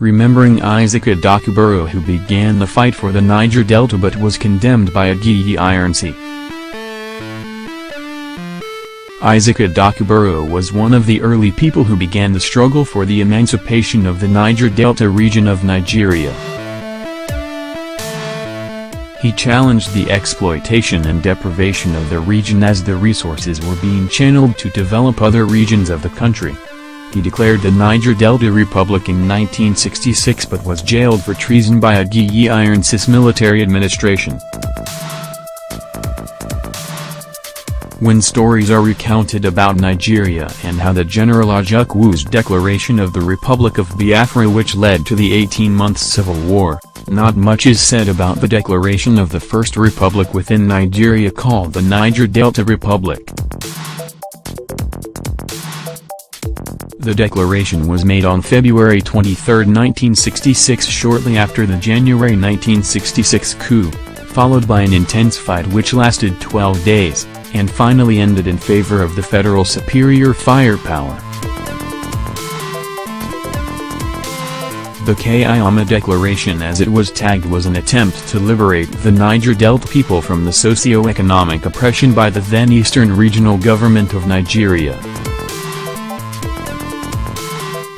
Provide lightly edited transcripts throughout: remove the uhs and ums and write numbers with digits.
Remembering Isaac Adaka Boro, who began the fight for the Niger Delta but was condemned by Aguiyi Iro. Isaac Adaka Boro was one of the early people who began the struggle for the emancipation of the Niger Delta region of Nigeria. He challenged the exploitation and deprivation of the region as the resources were being channeled to develop other regions of the country. He declared the Niger Delta Republic in 1966 but was jailed for treason by Aguiyi Iro's military administration. When stories are recounted about Nigeria and how the General Ojukwu declaration of the Republic of Biafra which led to the 18-month civil war, not much is said about the declaration of the first republic within Nigeria called the Niger Delta Republic. The declaration was made on February 23, 1966, shortly after the January 1966 coup, followed by an intense fight which lasted 12 days, and finally ended in favor of the federal superior firepower. The Kayama Declaration, as it was tagged, was an attempt to liberate the Niger Delta people from the socio-economic oppression by the then Eastern Regional Government of Nigeria.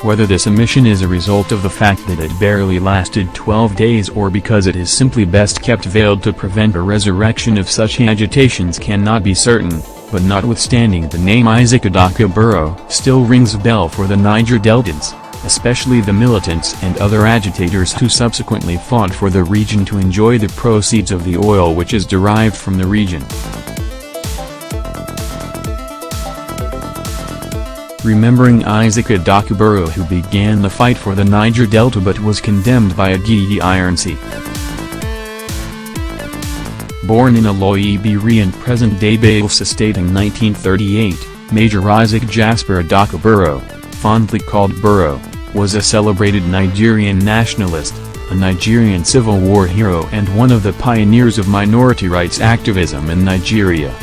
Whether this omission is a result of the fact that it barely lasted 12 days or because it is simply best kept veiled to prevent a resurrection of such agitations cannot be certain, but notwithstanding, the name Isaac Adaka Boro still rings a bell for the Niger Deltans, especially the militants and other agitators who subsequently fought for the region to enjoy the proceeds of the oil which is derived from the region. Remembering Isaac Adaka Boro, who began the fight for the Niger Delta but was condemned by Aguiyi Iro. Born in Aloibiri and present-day Bayelsa State in 1938, Major Isaac Jasper Adaka Boro, fondly called Boro, was a celebrated Nigerian nationalist, a Nigerian Civil War hero and one of the pioneers of minority rights activism in Nigeria.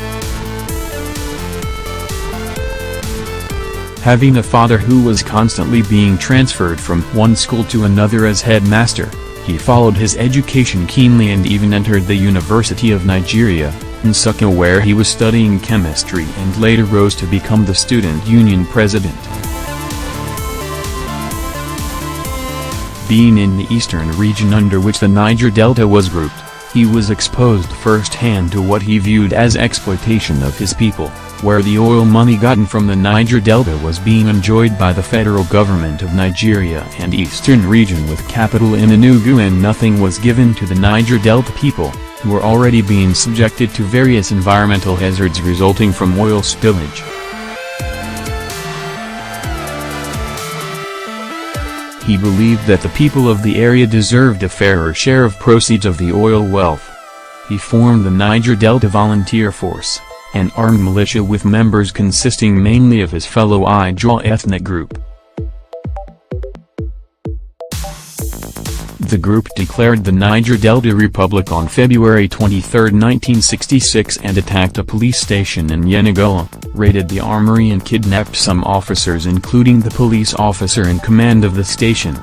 Having a father who was constantly being transferred from one school to another as headmaster, he followed his education keenly and even entered the University of Nigeria, Nsukka, where he was studying chemistry and later rose to become the student union president. Being in the eastern region under which the Niger Delta was grouped, he was exposed firsthand to what he viewed as exploitation of his people, where the oil money gotten from the Niger Delta was being enjoyed by the federal government of Nigeria and eastern region with capital in Enugu, and nothing was given to the Niger Delta people, who were already being subjected to various environmental hazards resulting from oil spillage. He believed that the people of the area deserved a fairer share of proceeds of the oil wealth. He formed the Niger Delta Volunteer Force, an armed militia with members consisting mainly of his fellow Ijaw ethnic group. The group declared the Niger Delta Republic on February 23, 1966 and attacked a police station in Yenagoa, raided the armory and kidnapped some officers including the police officer in command of the station.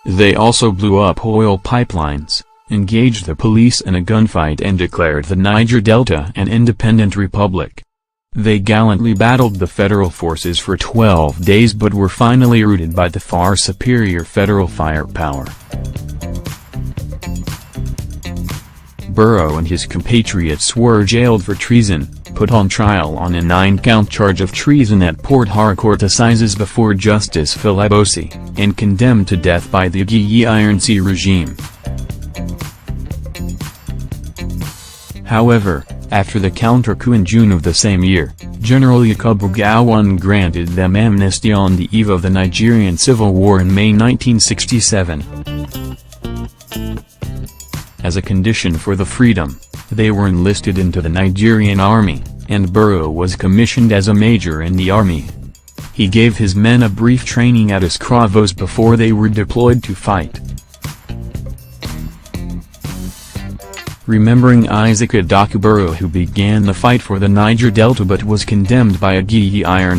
They also blew up oil pipelines, engaged the police in a gunfight and declared the Niger Delta an independent republic. They gallantly battled the federal forces for 12 days but were finally routed by the far superior federal firepower. Boro and his compatriots were jailed for treason, put on trial on a 9-count charge of treason at Port Harcourt Assizes before Justice Philibosi, and condemned to death by the Aguiyi Iro regime. However, after the counter-coup in June of the same year, General Yakubu Gowon granted them amnesty on the eve of the Nigerian Civil War in May 1967. As a condition for the freedom, they were enlisted into the Nigerian army, and Boro was commissioned as a major in the army. He gave his men a brief training at Iskravos before they were deployed to fight. Remembering Isaac Adaka Boro, who began the fight for the Niger Delta but was condemned by Aguiyi Iro.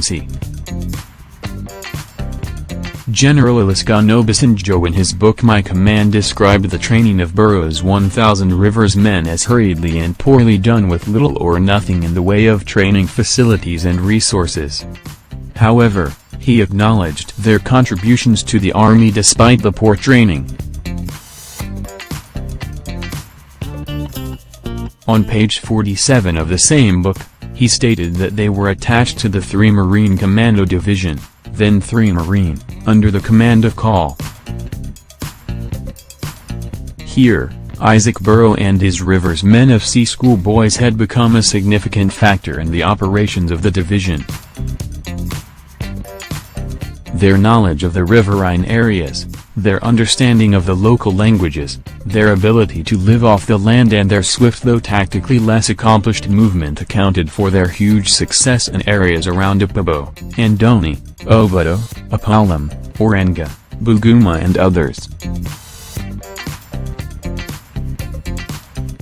General Olusegun Obasanjo in his book My Command described the training of Boro's 1,000 Rivers men as hurriedly and poorly done with little or nothing in the way of training facilities and resources. However, he acknowledged their contributions to the army despite the poor training. On page 47 of the same book, he stated that they were attached to the 3 Marine Commando Division, then 3 Marine, under the command of Col. Here, Isaac Boro and his Rivers men of Sea schoolboys had become a significant factor in the operations of the division. Their knowledge of the riverine areas, their understanding of the local languages, their ability to live off the land and their swift though tactically less accomplished movement accounted for their huge success in areas around Apabo, Andoni, Obodo, Apalam, Oranga, Buguma and others.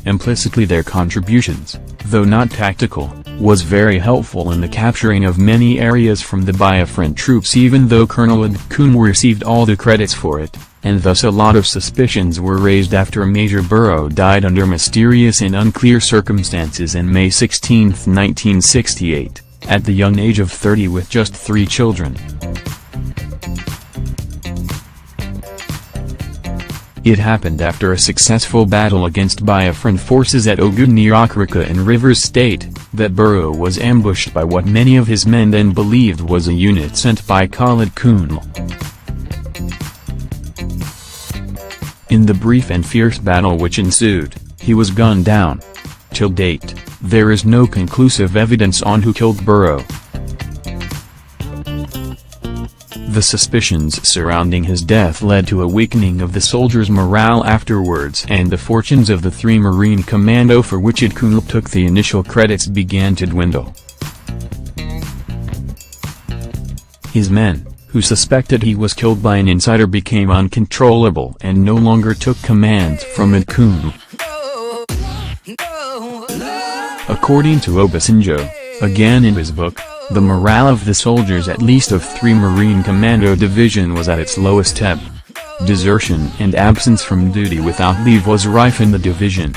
Implicitly their contributions, though not tactical, was very helpful in the capturing of many areas from the Biafran troops, even though Colonel Adakun received all the credits for it, and thus a lot of suspicions were raised after Major Boro died under mysterious and unclear circumstances on May 16, 1968, at the young age of 30 with just 3 children. It happened after a successful battle against Biafran forces at Ogun-Nyakrika in Rivers State, that Boro was ambushed by what many of his men then believed was a unit sent by Khalid Kunal. In the brief and fierce battle which ensued, he was gunned down. Till date, there is no conclusive evidence on who killed Boro. The suspicions surrounding his death led to a weakening of the soldiers' morale afterwards, and the fortunes of the 3 Marine Commando for which Kunal took the initial credits began to dwindle. His men, who suspected he was killed by an insider, became uncontrollable and no longer took commands from Kunal. According to Obasanjo, again in his book, the morale of the soldiers at least of 3 Marine Commando Division was at its lowest ebb. Desertion and absence from duty without leave was rife in the division.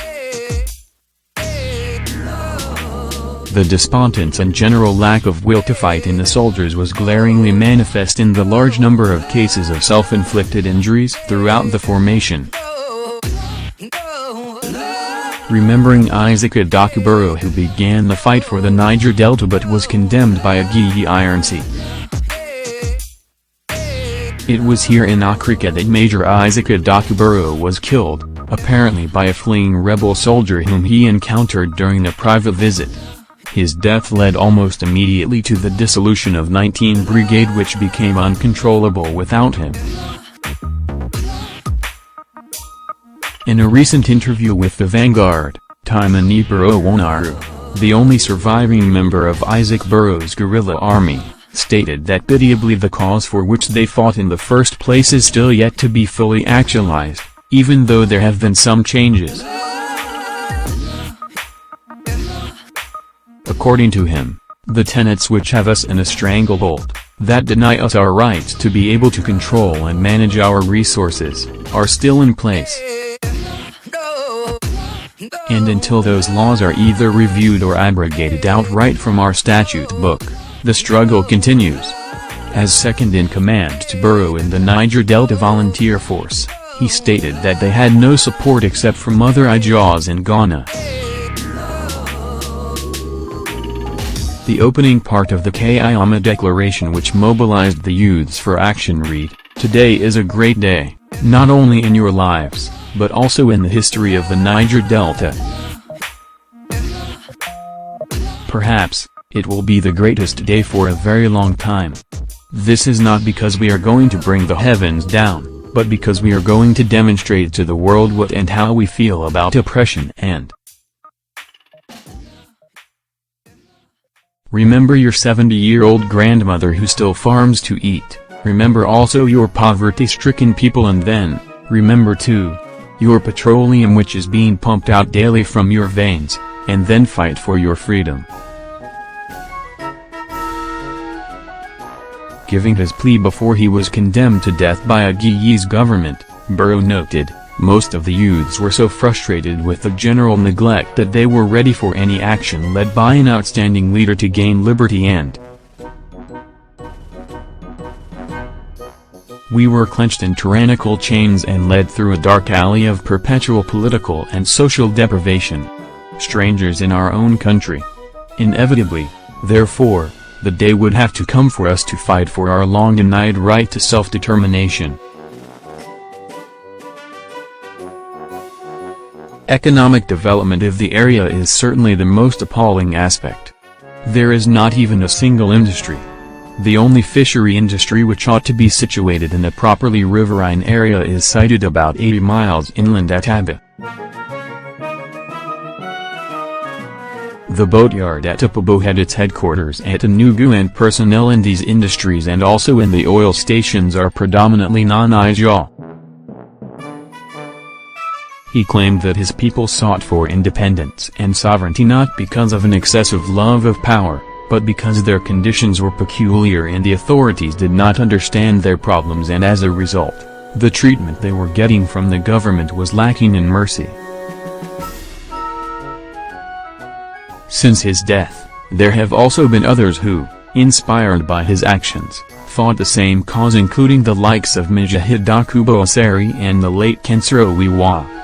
The despondence and general lack of will to fight in the soldiers was glaringly manifest in the large number of cases of self-inflicted injuries throughout the formation. Remembering Isaac Adaka Boro, who began the fight for the Niger Delta but was condemned by Aguiyi Iro. It was here in Africa that Major Isaac Adaka Boro was killed, apparently by a fleeing rebel soldier whom he encountered during a private visit. His death led almost immediately to the dissolution of 19 Brigade, which became uncontrollable without him. In a recent interview with The Vanguard, Timothy Boro, the only surviving member of Isaac Boro's guerrilla army, stated that pitiably the cause for which they fought in the first place is still yet to be fully actualized, even though there have been some changes. According to him, the tenets which have us in a stranglehold, that deny us our rights to be able to control and manage our resources, are still in place. And until those laws are either reviewed or abrogated outright from our statute book, the struggle continues. As second-in-command to Boro in the Niger Delta Volunteer Force, he stated that they had no support except from other Ijaws in Ghana. The opening part of the Kiyama Declaration, which mobilized the youths for action, read, "Today is a great day, not only in your lives, but also in the history of the Niger Delta. Perhaps, it will be the greatest day for a very long time. This is not because we are going to bring the heavens down, but because we are going to demonstrate to the world what and how we feel about oppression and remember your 70-year-old grandmother who still farms to eat, remember also your poverty-stricken people, and then, remember too, your petroleum which is being pumped out daily from your veins, and then fight for your freedom." Giving his plea before he was condemned to death by Aguiyi's government, Boro noted, "Most of the youths were so frustrated with the general neglect that they were ready for any action led by an outstanding leader to gain liberty and we were clenched in tyrannical chains and led through a dark alley of perpetual political and social deprivation. Strangers in our own country. Inevitably, therefore, the day would have to come for us to fight for our long-denied right to self-determination." Economic development of the area is certainly the most appalling aspect. There is not even a single industry. The only fishery industry which ought to be situated in a properly riverine area is sited about 80 miles inland at Aba. The boatyard at Apabo had its headquarters at Enugu, and personnel in these industries and also in the oil stations are predominantly non-Ijaw. He claimed that his people sought for independence and sovereignty not because of an excessive love of power, but because their conditions were peculiar and the authorities did not understand their problems, and as a result, the treatment they were getting from the government was lacking in mercy. Since his death, there have also been others who, inspired by his actions, fought the same cause, including the likes of Isaac Adaka Boro and the late Kensiro Wiwa.